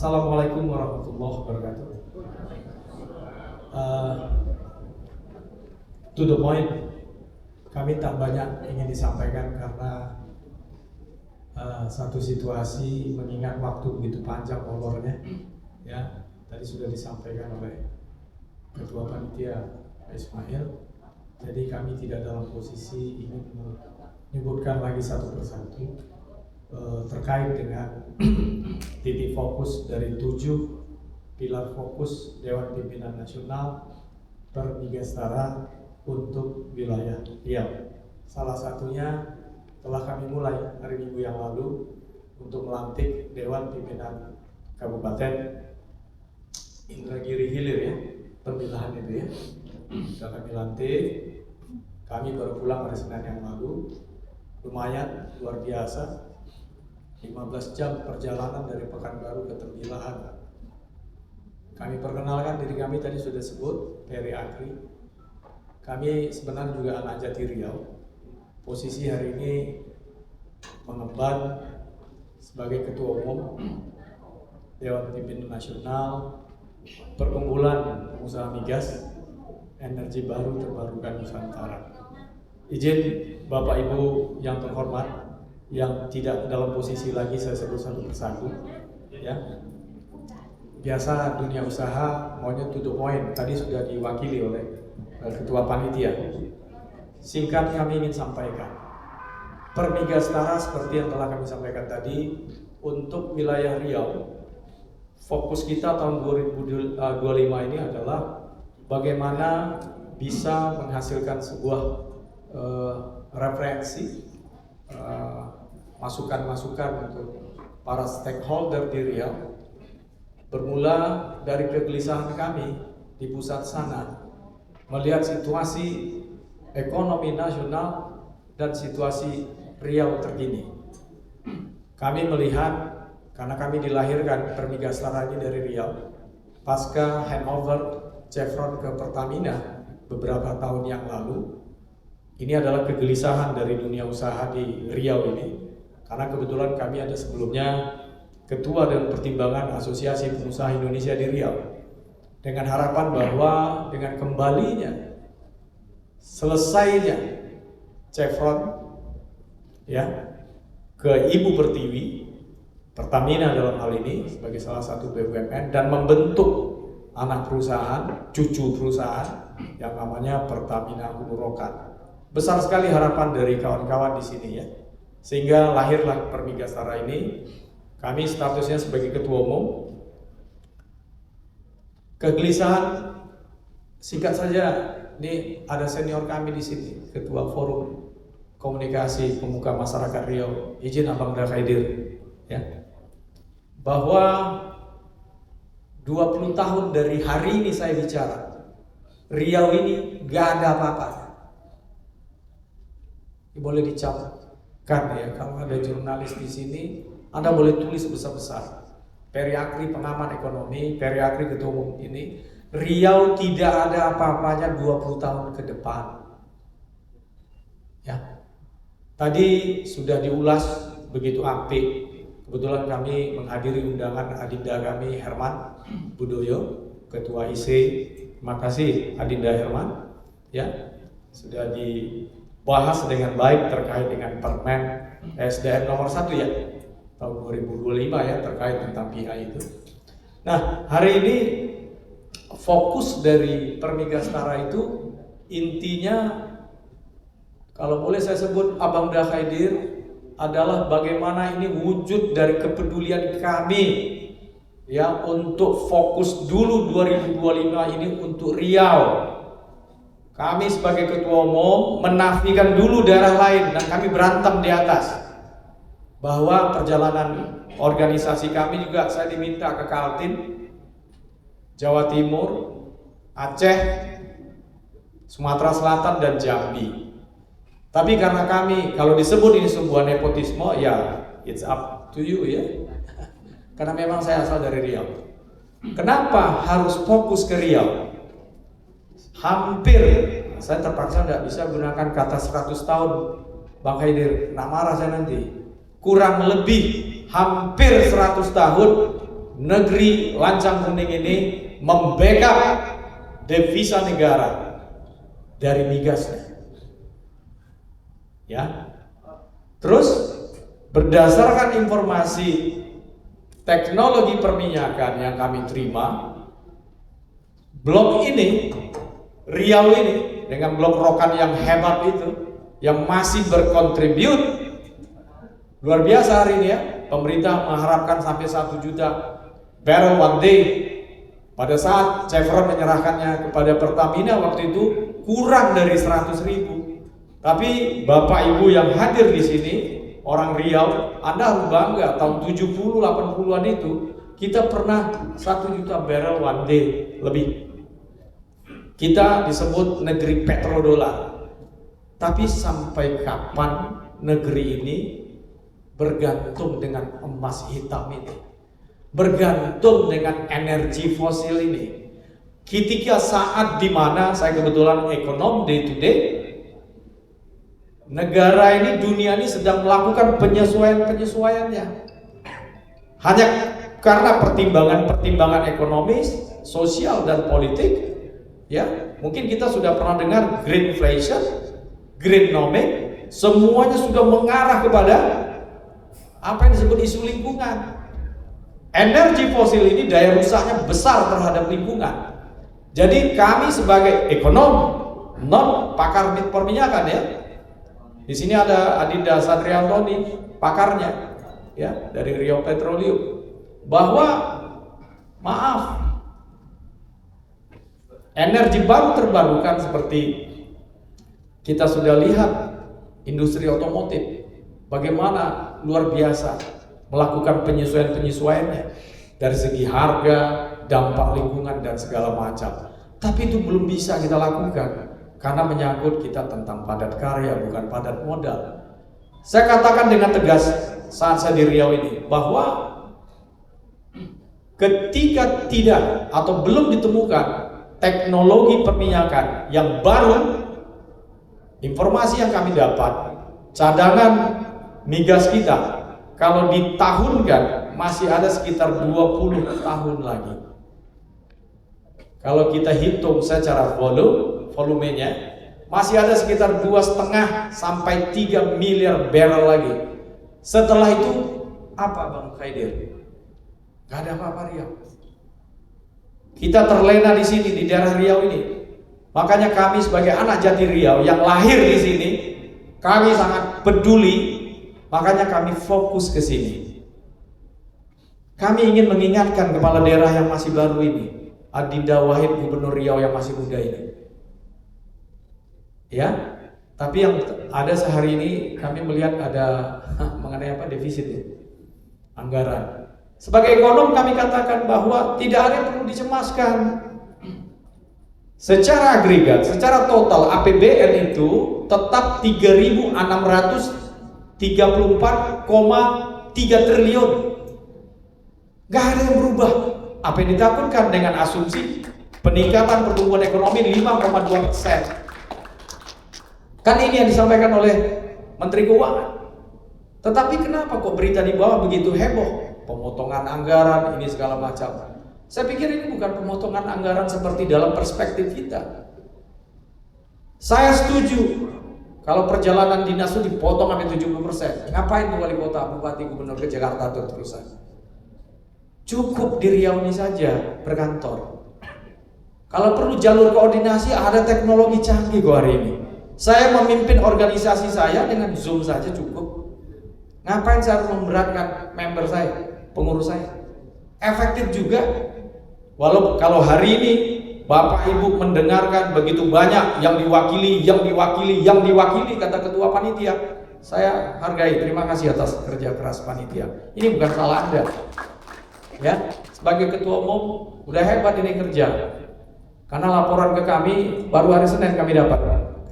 Assalamualaikum warahmatullahi wabarakatuh. To the point, kami tak banyak ingin disampaikan karena satu situasi mengingat waktu begitu panjang molornya. Ya, tadi sudah disampaikan oleh Ketua Panitia Pak Ismail. Jadi kami tidak dalam posisi ingin menyebutkan lagi satu persatu terkait dengan titik fokus dari 7 pilar fokus Dewan Pimpinan Nasional per Migastara untuk wilayah Riau. Salah satunya telah kami mulai hari Minggu yang lalu untuk melantik Dewan Pimpinan Kabupaten Indragiri Hilir, ya, pemilahan itu ya. Sudah kami lantik, kami baru pulang pada Senin yang lalu. Lumayan luar biasa, 15 jam perjalanan dari Pekanbaru ke Tembilahan. Kami perkenalkan diri kami tadi sudah sebut, Peri Akri. Kami sebenarnya juga anak Jati Riau. Posisi hari ini mengemban sebagai Ketua Umum Dewan Pimpinan Nasional Perkumpulan Pengusaha Migas Energi Baru Terbarukan Nusantara. Izin Bapak Ibu yang terhormat, yang tidak dalam posisi lagi saya sebut satu persatu, ya. Biasa dunia usaha maunya to the point, tadi sudah diwakili oleh Ketua Panitia. Singkat kami ingin sampaikan, per Migastara seperti yang telah kami sampaikan tadi, untuk wilayah Riau, fokus kita tahun 2025 ini adalah bagaimana bisa menghasilkan sebuah referensi, masukan-masukan untuk para stakeholder di Riau, bermula dari kegelisahan kami di pusat sana melihat situasi ekonomi nasional dan situasi Riau terkini. Kami melihat, karena kami dilahirkan per Migastara ini dari Riau, pasca handover Chevron ke Pertamina beberapa tahun yang lalu. Ini adalah kegelisahan dari dunia usaha di Riau ini. Karena kebetulan kami ada sebelumnya Ketua dan Pertimbangan Asosiasi Pengusaha Indonesia di Riau, dengan harapan bahwa dengan kembalinya, selesainya Chevron, ya, ke Ibu Pertiwi, Pertamina dalam hal ini sebagai salah satu BUMN, dan membentuk anak perusahaan, cucu perusahaan yang namanya Pertamina Hulu Rokan. Besar sekali harapan dari kawan-kawan di sini, ya. Sehingga lahirlah per Migastara ini. Kami statusnya sebagai Ketua Umum. Kegelisahan, singkat saja, ini ada senior kami di sini, Ketua Forum Komunikasi Pemuka Masyarakat Riau, izin Abang Dakaidir, ya, bahwa 20 tahun dari hari ini saya bicara, Riau ini gak ada apa-apanya. Boleh dicatatkan, ya, kalau ada jurnalis di sini, Anda boleh tulis besar-besar. Peri Akri pengamat ekonomi, Peri Akri Ketua Umum ini, Riau tidak ada apa-apanya 20 tahun ke depan. Ya. Tadi sudah diulas begitu apik. Kebetulan kami menghadiri undangan adinda kami Herman Budoyo, Ketua IC. Terima kasih Adinda Herman. Ya, sudah dibahas dengan baik terkait dengan Permen SDM nomor 1, ya, tahun 2025, ya, terkait tentang PI itu. Nah, hari ini fokus dari per Migastara itu intinya, kalau boleh saya sebut Abang Dakaidir, adalah bagaimana ini wujud dari kepedulian kami, ya, untuk fokus dulu 2025 ini untuk Riau. Kami sebagai Ketua Umum menafikan dulu daerah lain dan kami berantem di atas. Bahwa perjalanan organisasi kami juga saya diminta ke Kaltim, Jawa Timur, Aceh, Sumatera Selatan, dan Jambi. Tapi karena kami, kalau disebut ini sebuah nepotisme, ya it's up to you, ya. Karena memang saya asal dari Riau. Kenapa harus fokus ke Riau? Hampir, saya terpaksa tidak bisa gunakan kata 100 tahun, Bang Haidir, nak marah saya nanti. Kurang lebih hampir 100 tahun negeri lancang kuning ini membackup devisa negara dari migasnya. Ya. Terus berdasarkan informasi teknologi perminyakan yang kami terima, blok ini, Riau ini dengan blok rokan yang hebat itu, yang masih berkontribut luar biasa hari ini ya. Pemerintah mengharapkan sampai 1 juta barrel one day. Pada saat Chevron menyerahkannya kepada Pertamina waktu itu kurang dari 100.000. Tapi Bapak Ibu yang hadir di sini, orang Riau, Anda harus bangga. Tahun 70-80an itu kita pernah 1 juta barrel one day lebih. Kita disebut negeri petrodolar. Tapi sampai kapan negeri ini bergantung dengan emas hitam ini, bergantung dengan energi fosil ini? Ketika saat dimana saya kebetulan ekonom day to day, negara ini, dunia ini sedang melakukan penyesuaiannya. Hanya karena pertimbangan ekonomis, sosial dan politik, ya mungkin kita sudah pernah dengar greenflation, greennomic, semuanya sudah mengarah kepada apa yang disebut isu lingkungan. Energi fosil ini daya rusaknya besar terhadap lingkungan. Jadi kami sebagai ekonom, non pakar perminyakan ya, di sini ada Adinda Satriantoni, pakarnya ya dari Riau Petroleum, bahwa maaf, energi baru terbarukan seperti kita sudah lihat industri otomotif bagaimana luar biasa melakukan penyesuaiannya dari segi harga, dampak lingkungan dan segala macam. Tapi itu belum bisa kita lakukan karena menyangkut kita tentang padat karya, bukan padat modal. Saya katakan dengan tegas saat saya di Riau ini bahwa ketika tidak atau belum ditemukan teknologi perminyakan yang baru, informasi yang kami dapat, cadangan migas kita kalau ditahunkan masih ada sekitar 20 tahun lagi. Kalau kita hitung secara volumenya masih ada sekitar 2,5 sampai 3 miliar barrel lagi. Setelah itu apa Bang Khaidir? Gak ada apa-apa Riau. Kita terlena di sini di daerah Riau ini. Makanya kami sebagai anak Jati Riau yang lahir di sini, kami sangat peduli. Makanya kami fokus ke sini. Kami ingin mengingatkan kepala daerah yang masih baru ini, Adinda Wahid, Gubernur Riau yang masih muda ini. Ya, tapi yang ada sehari ini kami melihat ada mengenai apa, defisit ya, anggaran. Sebagai ekonom kami katakan bahwa tidak ada yang perlu dicemaskan. Secara agregat, secara total APBN itu tetap 3.634,3 triliun. Gak ada yang berubah. Apa yang ditakutkan dengan asumsi peningkatan pertumbuhan ekonomi 5,2%. Kan ini yang disampaikan oleh Menteri Keuangan. Tetapi kenapa kok berita di bawah begitu heboh? Pemotongan anggaran, ini segala macam. Saya pikir ini bukan pemotongan anggaran seperti dalam perspektif kita. Saya setuju kalau perjalanan dinas itu dipotong sampai 70%. Ngapain tuh wali kota, bupati, gubernur ke Jakarta terus-terusan? Cukup di Riau ini saja berkantor. Kalau perlu jalur koordinasi, ada teknologi canggih kok hari ini. Saya memimpin organisasi saya dengan Zoom saja cukup. Ngapain saya harus memberatkan member saya, pengurus saya? Efektif juga. Walau kalau hari ini Bapak Ibu mendengarkan begitu banyak yang diwakili kata ketua panitia, saya hargai, terima kasih atas kerja keras panitia. Ini bukan salah Anda. Ya, sebagai ketua umum udah hebat ini kerja. Karena laporan ke kami baru hari Senin kami dapat.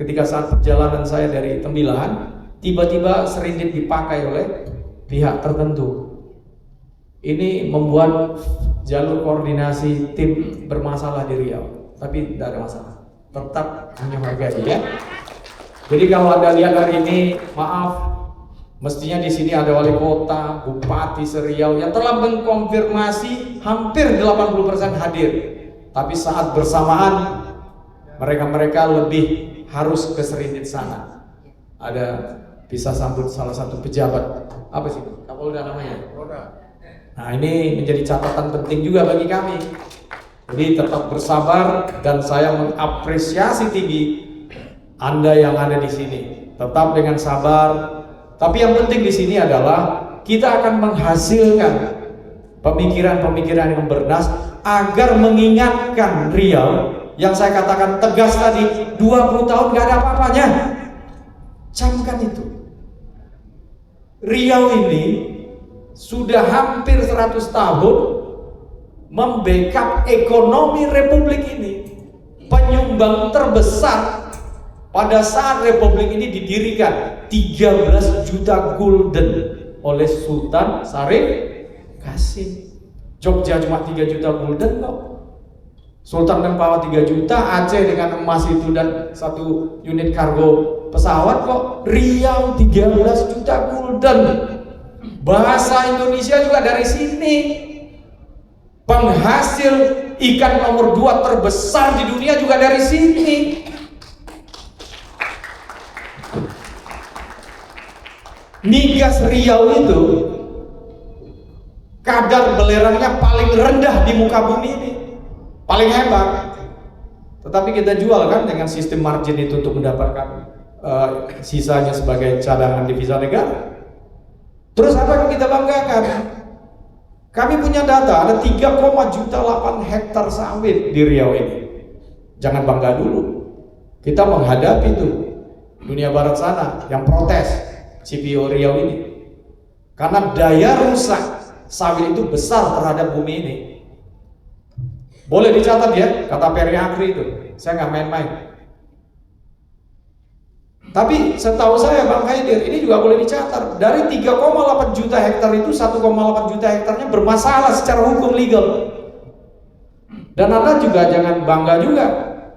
Ketika saat perjalanan saya dari Tembilahan, tiba-tiba serindit dipakai oleh pihak tertentu. Ini membuat jalur koordinasi tim bermasalah di Riau. Tapi tidak ada masalah, tetap hanya hargai ya. Jadi kalau Anda lihat hari ini, maaf, Mestinya di sini ada wali kota, bupati Seriau yang telah mengkonfirmasi hampir 80% hadir. Tapi saat bersamaan mereka lebih harus ke Serindit sana. Ada bisa sambut salah satu pejabat, apa sih Kapolda namanya? Nah, ini menjadi catatan penting juga bagi kami. Jadi tetap bersabar, dan saya mengapresiasi tinggi Anda yang ada di sini. Tetap dengan sabar. Tapi yang penting di sini adalah kita akan menghasilkan pemikiran-pemikiran yang bernas agar mengingatkan Riau yang saya katakan tegas tadi, 20 tahun gak ada apa-apanya. Camkan itu. Riau ini sudah hampir 100 tahun membackup ekonomi Republik ini. Penyumbang terbesar pada saat Republik ini didirikan 13 juta gulden oleh Sultan Syarif Qasim. Jogja cuma 3 juta gulden kok. Sultan Membawa 3 juta, Aceh dengan emas itu dan 1 unit kargo pesawat kok. Riau 13 juta gulden. Bahasa Indonesia juga dari sini. Penghasil ikan nomor 2 terbesar di dunia juga dari sini. Migas Riau itu kadar belerangnya paling rendah di muka bumi ini, paling hebat. Tetapi kita jual kan dengan sistem margin itu untuk mendapatkan sisanya sebagai cadangan devisa negara. Terus apa yang kita banggakan? Kami punya data ada 3,8 hektar sawit di Riau ini. Jangan bangga dulu. Kita menghadapi itu dunia barat sana yang protes CPO Riau ini. Karena daya rusak sawit itu besar terhadap bumi ini. Boleh dicatat ya, kata Peri Akri itu. Saya nggak main-main. Tapi setahu saya Bang Haidir, ini juga boleh dicatat. Dari 3,8 juta hektar itu 1,8 juta hektarnya bermasalah secara hukum legal. Dan Anda juga jangan bangga juga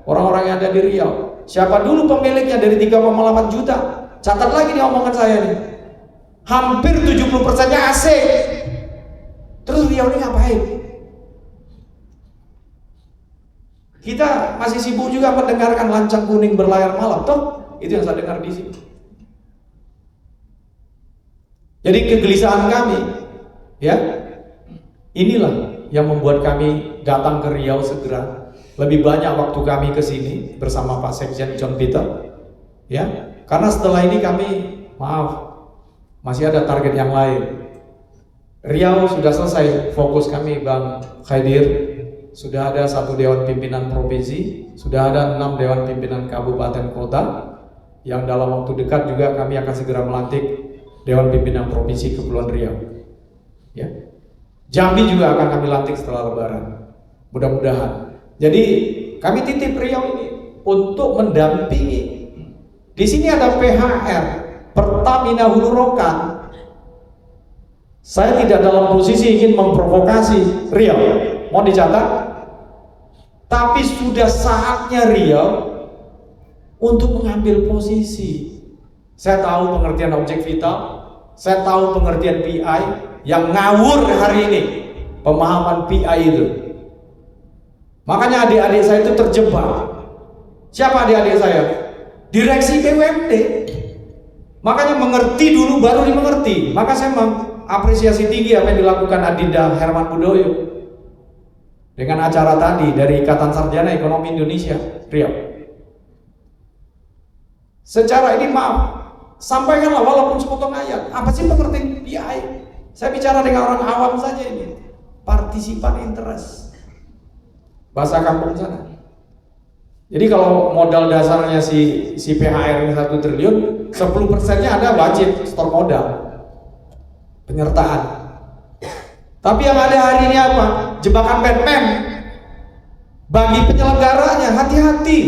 orang-orang yang ada di Riau. Siapa dulu pemiliknya dari 3,8 juta? Catat lagi nih omongan saya nih. Hampir 70%-nya AC. Terus Riau ini ngapain? Kita masih sibuk juga mendengarkan lancang kuning berlayar malam, toh? Itu yang saya dengar di sini. Jadi kegelisahan kami, ya, inilah yang membuat kami datang ke Riau segera. Lebih banyak waktu kami ke sini bersama Pak Sekjen John Peter, ya, karena setelah ini kami, maaf, masih ada target yang lain. Riau sudah selesai fokus kami Bang Khaidir. Sudah ada 1 Dewan Pimpinan Provinsi, sudah ada 6 Dewan Pimpinan Kabupaten Kota, yang dalam waktu dekat juga kami akan segera melantik Dewan Pimpinan Provinsi Kepulauan Riau. Ya. Jambi juga akan kami lantik setelah Lebaran. Mudah-mudahan. Jadi kami titip Riau ini untuk mendampingi. Di sini ada PHR, Pertamina Hulu Rokan. Saya tidak dalam posisi ingin memprovokasi Riau, mau dicatat. Tapi sudah saatnya Riau untuk mengambil posisi. Saya tahu pengertian objek vital, saya tahu pengertian PI yang ngawur hari ini, pemahaman PI itu. Makanya adik-adik saya itu terjebak. Siapa adik-adik saya? Direksi BUMD. Makanya mengerti dulu baru dimengerti. Maka saya mengapresiasi tinggi apa yang dilakukan Adinda Herman Budoyo dengan acara tadi dari Ikatan Sarjana Ekonomi Indonesia Riau. Secara ini maaf, sampaikanlah walaupun sepotong ayat. Apa sih pengertian PI? Saya bicara dengan orang awam saja ini. Partisipan interest. Bahasa kampung sana. Jadi kalau modal dasarnya si PHR ini 1 triliun, 10%-nya ada wajib store modal. Penyertaan. Tapi yang ada hari ini apa? Jebakan Batman. Bagi penyelenggaranya, hati-hati.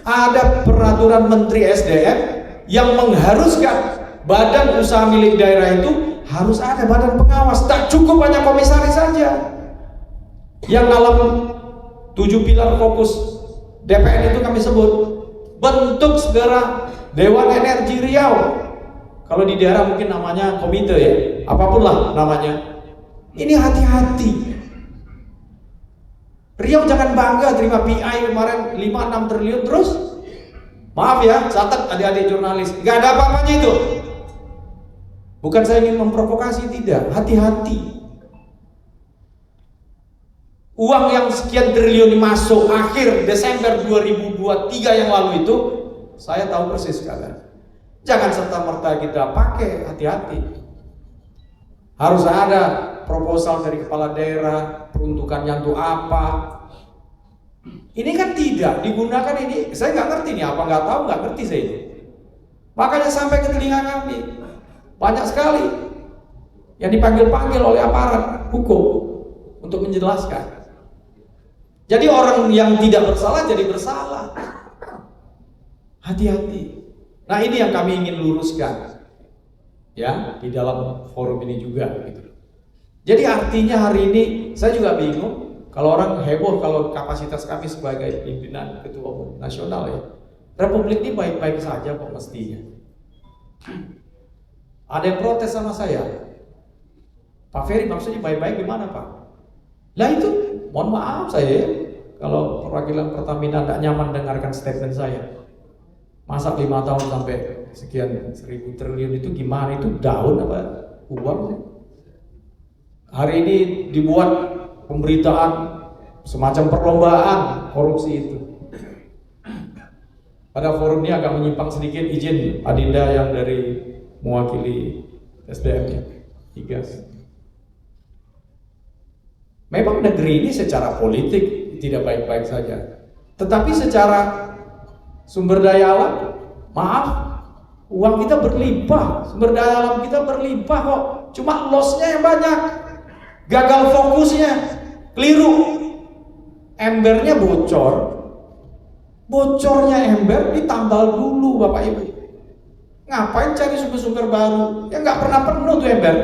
Ada peraturan Menteri SDM yang mengharuskan badan usaha milik daerah itu harus ada badan pengawas. Tak cukup hanya komisaris saja. Yang dalam 7 pilar fokus DPN itu kami sebut bentuk segera Dewan Energi Riau. Kalau di daerah mungkin namanya komite ya, apapun lah namanya. Ini hati-hati. Riau jangan bangga terima PI kemarin 5-6 triliun terus. Maaf ya, catat adik-adik jurnalis, nggak ada apa-apanya itu. Bukan saya ingin memprovokasi, tidak. Hati-hati. Uang yang sekian triliun masuk akhir Desember 2023 yang lalu itu, saya tahu persis kalian. Jangan serta-merta kita pakai, hati-hati. Harus ada proposal dari kepala daerah, peruntukannya untuk apa. Ini kan tidak digunakan ini, saya nggak ngerti nih, apa nggak tahu, nggak ngerti saya ini. Makanya sampai ke telinga kami, banyak sekali yang dipanggil-panggil oleh aparat hukum untuk menjelaskan. Jadi orang yang tidak bersalah jadi bersalah. Hati-hati. Nah ini yang kami ingin luruskan ya di dalam forum ini juga gitu. Jadi artinya hari ini saya juga bingung kalau orang heboh kalau kapasitas kami sebagai pimpinan ketua umum nasional ya. Republik ini baik-baik saja kok mestinya. Ada yang protes sama saya. Pak Ferry maksudnya baik-baik gimana Pak? Lah itu mohon maaf saya kalau perwakilan Pertamina tidak nyaman dengarkan statement saya. Masa 5 tahun sampai sekian 1.000 triliun itu gimana, itu daun apa uang? Hari ini dibuat pemberitaan semacam perlombaan korupsi itu. Pada forum ini agak menyimpang sedikit, izin Adinda yang dari mewakili SDM-nya Igas. Memang negeri ini secara politik tidak baik-baik saja, tetapi secara sumber daya alam, maaf, uang kita berlimpah, sumber daya alam kita berlimpah kok. Cuma loss-nya yang banyak, gagal fokusnya, keliru. Embernya bocor, bocornya ember ditambal dulu Bapak Ibu. Ngapain cari sumber-sumber baru? Ya nggak pernah penuh tuh ember.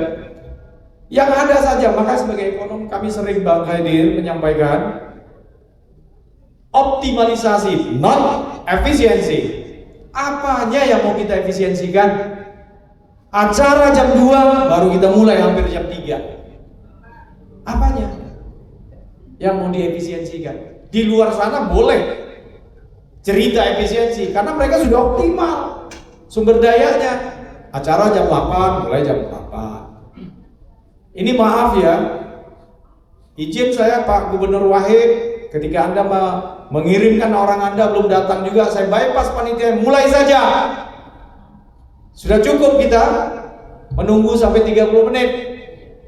Yang ada saja, maka sebagai ekonom kami sering Bang Hadir menyampaikan optimalisasi, non efisiensi. Apanya yang mau kita efisiensikan? Acara jam 2 baru kita mulai hampir jam 3. Apanya yang mau diefisiensikan? Di luar sana boleh cerita efisiensi karena mereka sudah optimal sumber dayanya. Acara jam 8 mulai jam 8. Ini maaf ya, izin saya Pak Gubernur Wahid, ketika Anda mengirimkan orang Anda belum datang juga, saya bypass panitia, mulai saja. Sudah cukup kita menunggu sampai 30 menit.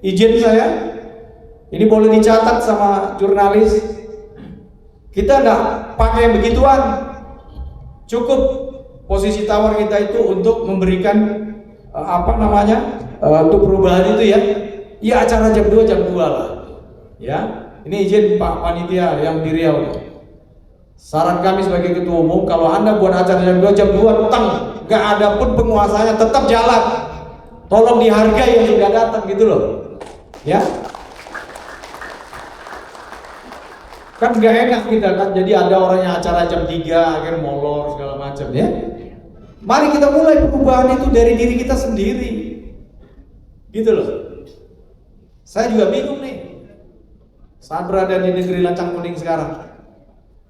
Izin saya, ini boleh dicatat sama jurnalis. Kita enggak pakai begituan. Cukup posisi tawar kita itu untuk memberikan untuk perubahan itu ya. Ya acara jam 2 lah. Ya, ini izin Pak Panitia yang di Riau. Saran kami sebagai ketua umum, kalau Anda buat acara jam 2 teng, gak ada pun penguasanya, tetap jalan. Tolong dihargai yang sudah datang gitu loh. Ya. Kan gak enak kita kan, jadi ada orang yang acara jam 3 akhirnya molor segala macam ya. Mari kita mulai perubahan itu dari diri kita sendiri. Gitu loh. Saya juga bingung nih saat berada di negeri lancang kuning sekarang.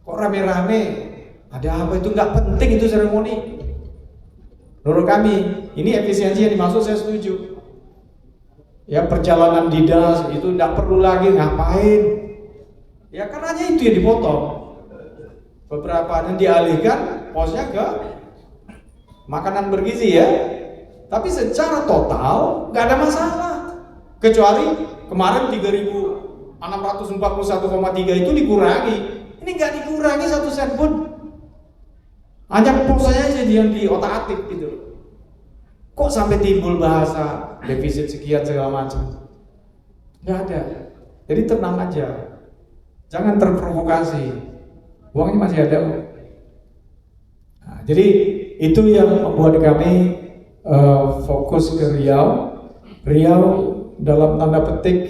Kok rame-rame? Ada apa itu? Nggak penting itu seremoni. Menurut kami, ini efisiensi yang dimaksud saya setuju. Ya perjalanan dinas itu nggak perlu lagi, ngapain? Ya karena itu yang dipotong. Beberapa yang dialihkan posnya ke makanan bergizi ya. Tapi secara total nggak ada masalah. Kecuali kemarin 3.641,3 itu dikurangi. Ini nggak dikurangi 1 sen pun. Hanya posnya aja yang di otak-atik gitu. Kok sampai timbul bahasa defisit sekian segala macam? Nggak ada. Jadi tenang aja. Jangan terprovokasi. Uangnya masih ada. Nah, jadi itu yang membuat kami fokus ke Riau. Riau dalam tanda petik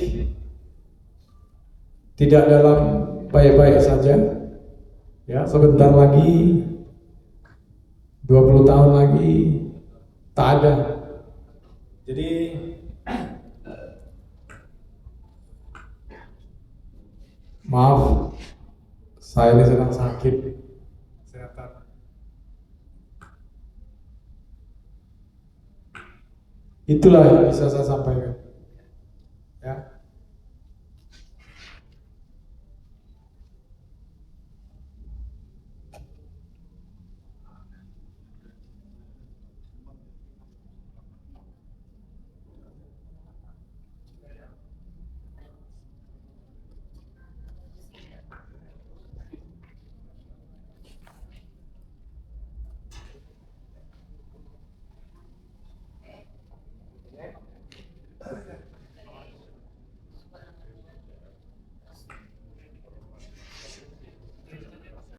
tidak dalam baik-baik saja. Ya, sebentar lagi 20 tahun lagi tak ada. Jadi maaf, saya ini sedang sakit kesehatan. Itulah yang bisa saya sampaikan.